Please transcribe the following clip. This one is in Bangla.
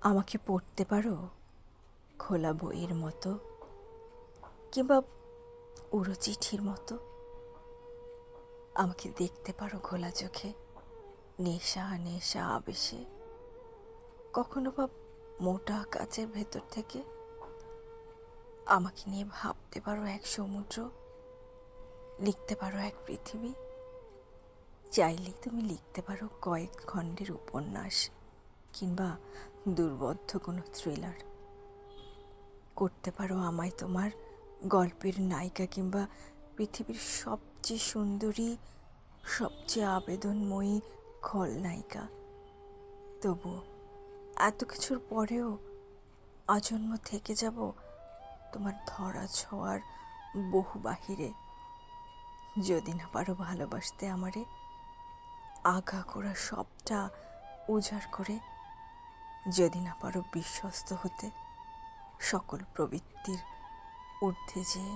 আমাকে পড়তে পারো খোলা বইয়ের মতো, কিংবা উড়ো চিঠির মতো। আমাকে দেখতে পারো খোলা চোখে, নেশা নেশা আবেশে। কখনো বা মোটা কাচের ভেতর থেকে আমাকে নিয়ে ভাবতে পারো এক সমুদ্র, লিখতে পারো এক পৃথিবী। চাইলেই তুমি লিখতে পারো কয়েক খণ্ডের উপন্যাস, কিংবা দুর্বোধ্য কোনো থ্রিলার। করতে পারো আমায় তোমার গল্পের নায়িকা, কিংবা পৃথিবীর সবচেয়ে সুন্দরী, সবচেয়ে আবেদনময়ী খলনায়িকা। তবু এত কিছুর পরেও আজন্ম থেকে যাব তোমার ধরা ছোঁয়ার বহু বাহিরে। যদি না পারো ভালোবাসতে আমারে, আগা করা সবটা উজাড় করে। যদি না পারো বিশ্বস্ত হতে সকল প্রবৃত্তির ঊর্ধ্বে যেয়ে।